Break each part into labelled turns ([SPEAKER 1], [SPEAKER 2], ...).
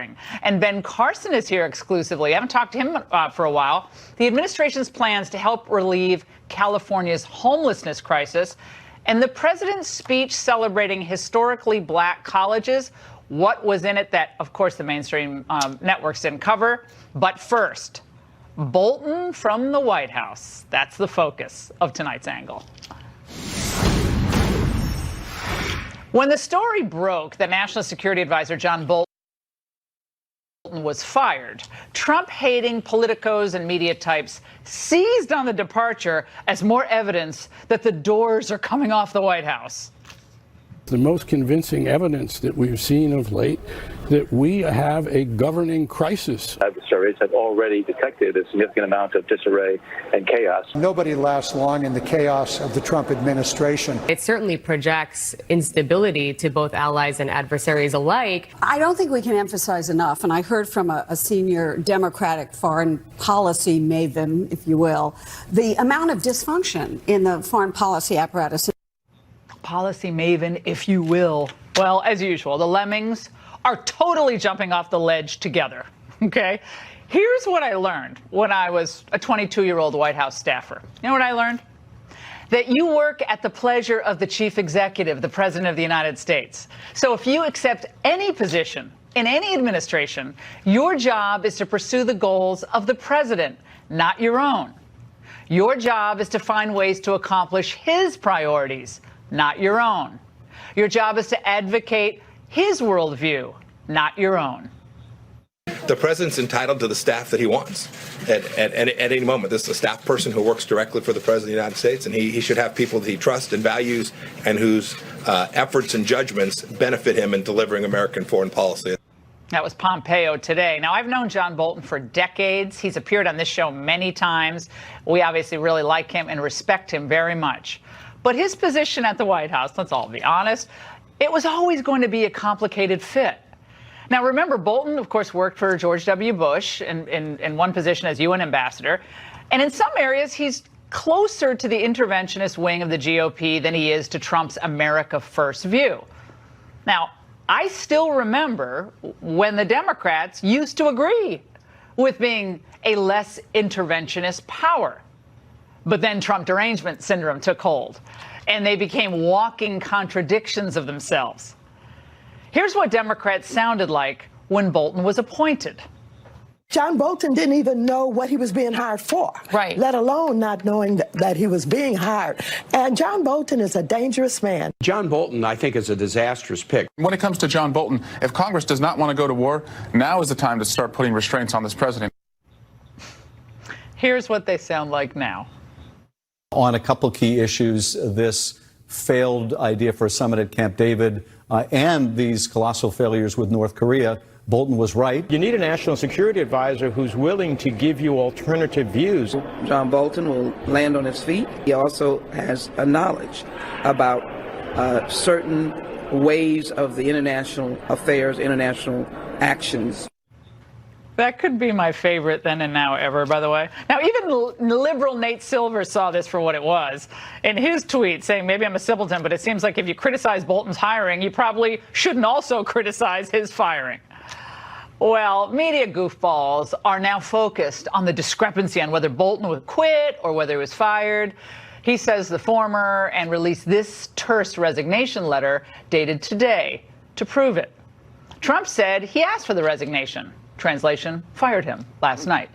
[SPEAKER 1] firing. And Ben Carson is here exclusively. I haven't talked to him for a while. The administration's plans to help relieve California's homelessness crisis and the president's speech celebrating historically black colleges. What was in it that, of course, the mainstream networks didn't cover? But first, Bolton from the White House. That's the focus of tonight's angle. When the story broke that National Security Advisor John Bolton was fired, Trump-hating politicos and media types seized on the departure as more evidence that the doors are coming off the White House.
[SPEAKER 2] The most convincing evidence that we've seen of late that we have a governing crisis.
[SPEAKER 3] Adversaries have already detected a significant amount of disarray and chaos.
[SPEAKER 4] Nobody lasts long in the chaos of the Trump administration.
[SPEAKER 5] It certainly projects instability to both allies and adversaries alike.
[SPEAKER 6] I don't think we can emphasize enough, and I heard from a senior Democratic foreign policy maven, if you will, the amount of dysfunction in the foreign policy apparatus.
[SPEAKER 1] Policy maven, if you will. Well, as usual, the lemmings are totally jumping off the ledge together, okay? Here's what I learned when I was a 22-year-old White House staffer. You know what I learned? That you work at the pleasure of the chief executive, the president of the United States. So if you accept any position in any administration, your job is to pursue the goals of the president, not your own. Your job is to find ways to accomplish his priorities, not your own. Your job is to advocate his worldview, not your own.
[SPEAKER 7] The president's entitled to the staff that he wants at any moment. This is a staff person who works directly for the president of the United States, and he should have people that he trusts and values and whose efforts and judgments benefit him in delivering American foreign policy.
[SPEAKER 1] That was Pompeo today. Now, I've known John Bolton for decades. He's appeared on this show many times. We obviously really like him and respect him very much. But his position at the White House, let's all be honest, it was always going to be a complicated fit. Now, remember, Bolton, of course, worked for George W. Bush in one position as UN ambassador. And in some areas, he's closer to the interventionist wing of the GOP than he is to Trump's America First view. Now, I still remember when the Democrats used to agree with being a less interventionist power. But then Trump derangement syndrome took hold, and they became walking contradictions of themselves. Here's what Democrats sounded like when Bolton was appointed.
[SPEAKER 8] John Bolton didn't even know what he was being hired for,
[SPEAKER 1] right?
[SPEAKER 8] Let alone not knowing that he was being hired. And John Bolton is a dangerous man.
[SPEAKER 9] John Bolton, I think, is a disastrous pick.
[SPEAKER 10] When it comes to John Bolton, if Congress does not want to go to war, now is the time to start putting restraints on this president.
[SPEAKER 1] Here's what they sound like now.
[SPEAKER 11] On a couple key issues, this failed idea for a summit at Camp David and these colossal failures with North Korea, Bolton was right.
[SPEAKER 12] You need a national security advisor who's willing to give you alternative views.
[SPEAKER 13] John Bolton will land on his feet. He also has a knowledge about certain ways of the international affairs, international actions.
[SPEAKER 1] That could be my favorite then and now ever, by the way. Now, even liberal Nate Silver saw this for what it was in his tweet, saying, maybe I'm a simpleton, but it seems like if you criticize Bolton's hiring, you probably shouldn't also criticize his firing. Well, media goofballs are now focused on the discrepancy on whether Bolton would quit or whether he was fired. He says the former and released this terse resignation letter dated today to prove it. Trump said he asked for the resignation. Translation, fired him last night.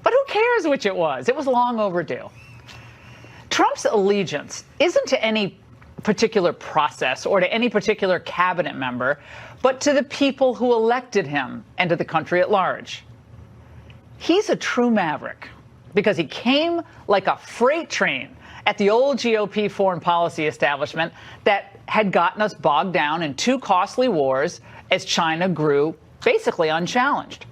[SPEAKER 1] But who cares which it was? It was long overdue. Trump's allegiance isn't to any particular process or to any particular cabinet member, but to the people who elected him and to the country at large. He's a true maverick because he came like a freight train at the old GOP foreign policy establishment that had gotten us bogged down in two costly wars as China grew basically unchallenged.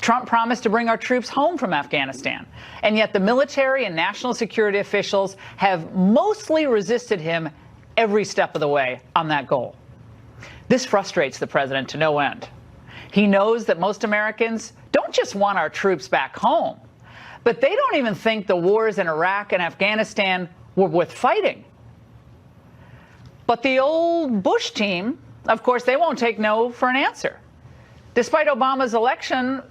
[SPEAKER 1] Trump promised to bring our troops home from Afghanistan, and yet the military and national security officials have mostly resisted him every step of the way on that goal. This frustrates the president to no end. He knows that most Americans don't just want our troops back home, but they don't even think the wars in Iraq and Afghanistan were worth fighting. But the old Bush team, of course, they won't take no for an answer. despite Obama's election,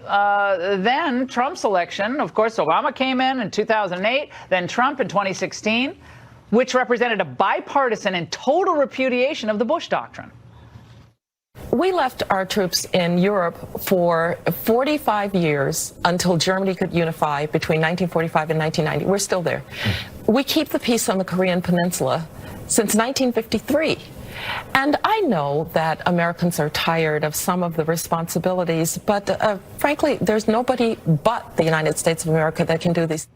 [SPEAKER 1] then Trump's election, of course, Obama came in 2008, then Trump in 2016, which represented a bipartisan and total repudiation of the Bush Doctrine.
[SPEAKER 14] We left our troops in Europe for 45 years until Germany could unify between 1945 and 1990. We're still there. We keep the peace on the Korean Peninsula since 1953. And I know that Americans are tired of some of the responsibilities, but frankly, there's nobody but the United States of America that can do these.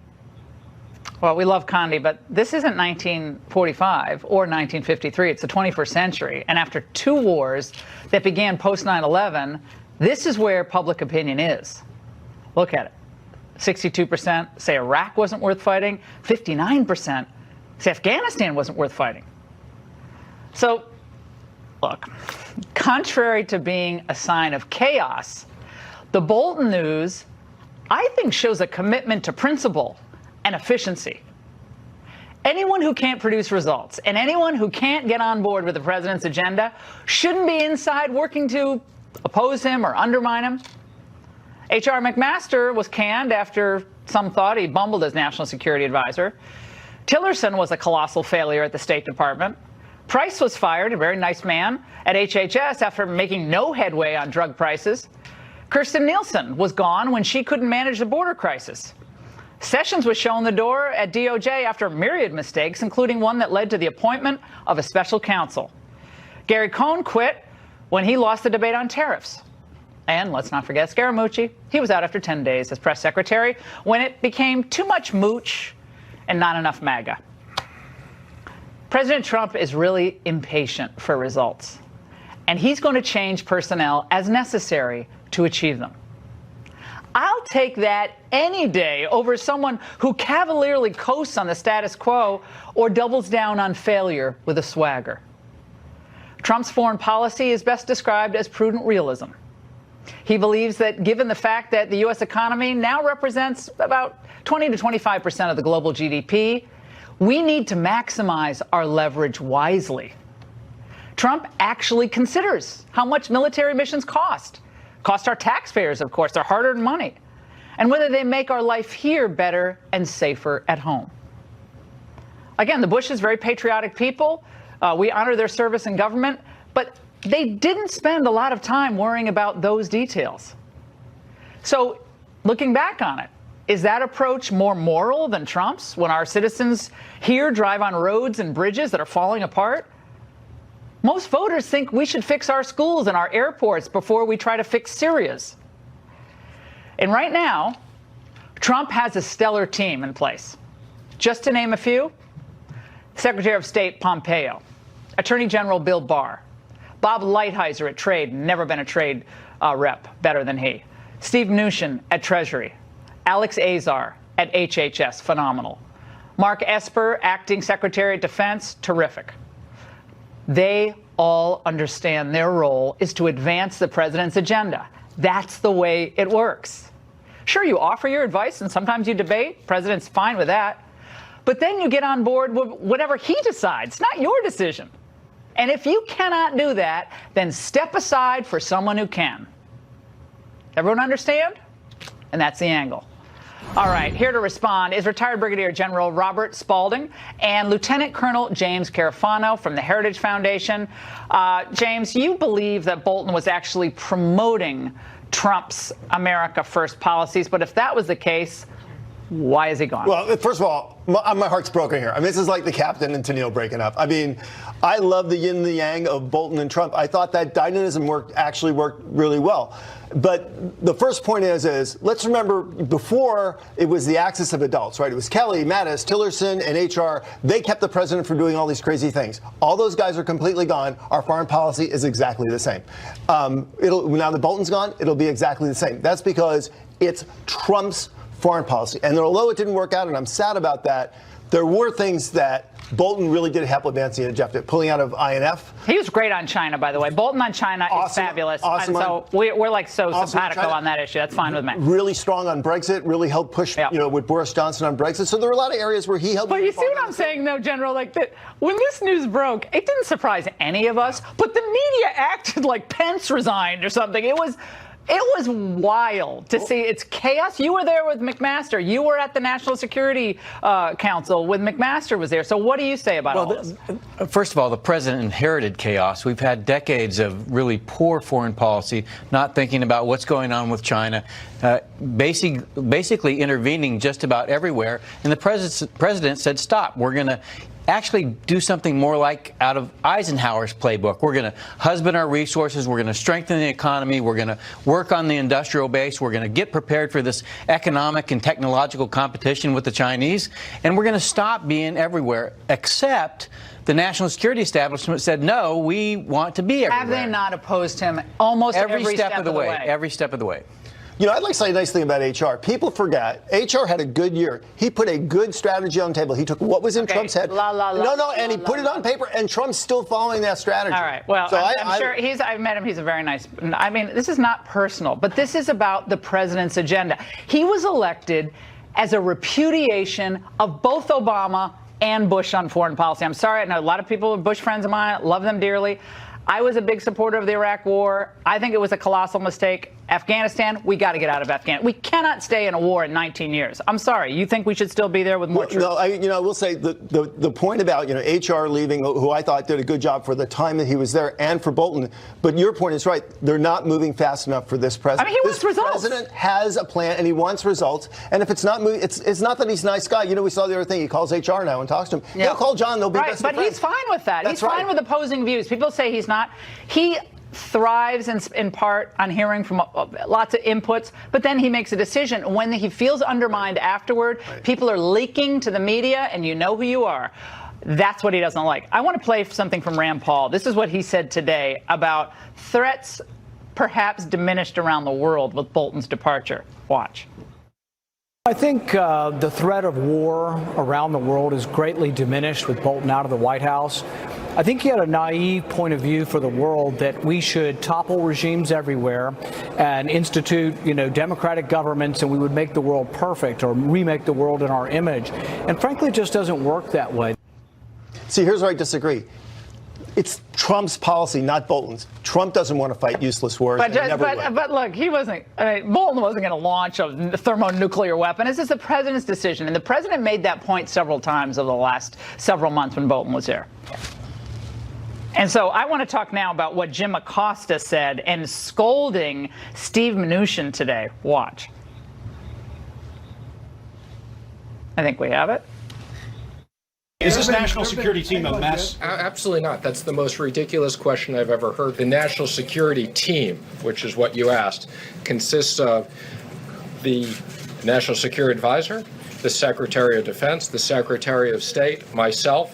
[SPEAKER 1] Well, we love Condi, but this isn't 1945 or 1953. It's the 21st century. And after two wars that began post 9/11, this is where public opinion is. Look at it. 62% say Iraq wasn't worth fighting. 59% say Afghanistan wasn't worth fighting. So, look, contrary to being a sign of chaos, the Bolton news, I think, shows a commitment to principle and efficiency. Anyone who can't produce results and anyone who can't get on board with the president's agenda shouldn't be inside working to oppose him or undermine him. H.R. McMaster was canned after some thought he bumbled as national security advisor. Tillerson was a colossal failure at the State Department. Price was fired, a very nice man, at HHS after making no headway on drug prices. Kirstjen Nielsen was gone when she couldn't manage the border crisis. Sessions was shown the door at DOJ after myriad mistakes, including one that led to the appointment of a special counsel. Gary Cohn quit when he lost the debate on tariffs. And let's not forget Scaramucci. He was out after 10 days as press secretary when it became too much mooch and not enough MAGA. President Trump is really impatient for results, and he's going to change personnel as necessary to achieve them. I'll take that any day over someone who cavalierly coasts on the status quo or doubles down on failure with a swagger. Trump's foreign policy is best described as prudent realism. He believes that given the fact that the U.S. economy now represents about 20 to 25% of the global GDP, we need to maximize our leverage wisely. Trump actually considers how much military missions cost our taxpayers, of course, their hard-earned money, and whether they make our life here better and safer at home. Again, the Bushes, very patriotic people. We honor their service in government, but they didn't spend a lot of time worrying about those details. So, looking back on it, is that approach more moral than Trump's when our citizens here drive on roads and bridges that are falling apart? Most voters think we should fix our schools and our airports before we try to fix Syria's. And right now, Trump has a stellar team in place. Just to name a few: Secretary of State Pompeo, Attorney General Bill Barr, Bob Lighthizer at Trade, never been a trade rep better than he, Steve Mnuchin at Treasury, Alex Azar at HHS, phenomenal, Mark Esper, Acting Secretary of Defense, terrific. They all understand their role is to advance the president's agenda. That's the way it works. Sure, you offer your advice and sometimes you debate. President's fine with that. But then you get on board with whatever he decides, not your decision. And if you cannot do that, then step aside for someone who can. Everyone understand? And that's the angle. All right, here to respond is retired Brigadier General Robert Spalding and Lieutenant Colonel James Carafano from the Heritage Foundation. James, you believe that Bolton was actually promoting Trump's America First policies, but if that was the case, why is he gone?
[SPEAKER 15] Well, first of all, my heart's broken here. I mean, this is like the captain and Tennille breaking up. I mean, I love the yin and the yang of Bolton and Trump. I thought that dynamism actually worked really well. But the first point is let's remember before it was the axis of adults, right? It was Kelly, Mattis, Tillerson, and HR. They kept the president from doing all these crazy things. All those guys are completely gone. Our foreign policy is exactly the same. Now that Bolton's gone, it'll be exactly the same. That's because it's Trump's foreign policy. And although it didn't work out, and I'm sad about that, there were things that Bolton really did help advance the agenda. Pulling out of INF.
[SPEAKER 1] He was great on China, by the way. Bolton on China is fabulous.
[SPEAKER 15] Awesome.
[SPEAKER 1] And so we're like so simpatico on that issue. That's fine with me.
[SPEAKER 15] Really strong on Brexit, really helped push, with Boris Johnson on Brexit. So there were a lot of areas where he helped.
[SPEAKER 1] But you see what I'm saying, though, General? Like, that when this news broke, it didn't surprise any of us, but the media acted like Pence resigned or something. It It was wild to see. It's chaos. You were there with McMaster. You were at the National Security Council with McMaster was there. So what do you say about all this?
[SPEAKER 16] First of all, the president inherited chaos. We've had decades of really poor foreign policy, not thinking about what's going on with China, basically intervening just about everywhere. And the president said, stop. We're going to actually do something more like out of Eisenhower's playbook. We're going to husband our resources. We're going to strengthen the economy. We're going to work on the industrial base. We're going to get prepared for this economic and technological competition with the Chinese. And we're going to stop being everywhere, except the national security establishment said, no, we want to be everywhere.
[SPEAKER 1] Have they not opposed him almost every step of the way?
[SPEAKER 16] Every step of the way.
[SPEAKER 15] You know, I'd like to say a nice thing about HR. People forget, HR had a good year. He put a good strategy on the table. He took what was in Trump's head. And he put it on paper, and Trump's still following that strategy.
[SPEAKER 1] All right. Well, so I'm sure I've met him. He's a very nice. I mean, this is not personal, but this is about the president's agenda. He was elected as a repudiation of both Obama and Bush on foreign policy. I'm sorry. I know a lot of people are Bush friends of mine. Love them dearly. I was a big supporter of the Iraq War. I think it was a colossal mistake. Afghanistan, we got to get out of Afghanistan. We cannot stay in a war in 19 years. I'm sorry. You think we should still be there with more troops?
[SPEAKER 15] No, I will say the point about, HR leaving, who I thought did a good job for the time that he was there and for Bolton. But your point is right. They're not moving fast enough for this president.
[SPEAKER 1] I mean, he wants results.
[SPEAKER 15] This president has a plan and he wants results. And if it's not moving, it's not that he's a nice guy. We saw the other thing. He calls HR now and talks to him. Yeah. He'll call John. They'll be best
[SPEAKER 1] But
[SPEAKER 15] friends.
[SPEAKER 1] he's fine with that.
[SPEAKER 15] That's
[SPEAKER 1] He's fine with opposing views. People say he's not. He thrives in part on hearing from lots of inputs, but then he makes a decision. When he feels undermined afterward, people are leaking to the media, and you know who you are. That's what he doesn't like. I want to play something from Rand Paul. This is what he said today about threats perhaps diminished around the world with Bolton's departure. Watch.
[SPEAKER 17] I think the threat of war around the world is greatly diminished with Bolton out of the White House. I think he had a naive point of view for the world that we should topple regimes everywhere and institute, democratic governments, and we would make the world perfect or remake the world in our image. And frankly, it just doesn't work that way.
[SPEAKER 15] See, here's where I disagree. It's Trump's policy, not Bolton's. Trump doesn't want to fight useless wars.
[SPEAKER 1] But look, he wasn't. Bolton wasn't going to launch a thermonuclear weapon. This is the president's decision, and the president made that point several times over the last several months when Bolton was there. And so I want to talk now about what Jim Acosta said and scolding Steve Mnuchin today. Watch. I think we have it.
[SPEAKER 18] Is this national security team a mess?
[SPEAKER 19] Absolutely not. That's the most ridiculous question I've ever heard. The national security team, which is what you asked, consists of the National Security Advisor, the Secretary of Defense, the Secretary of State, myself,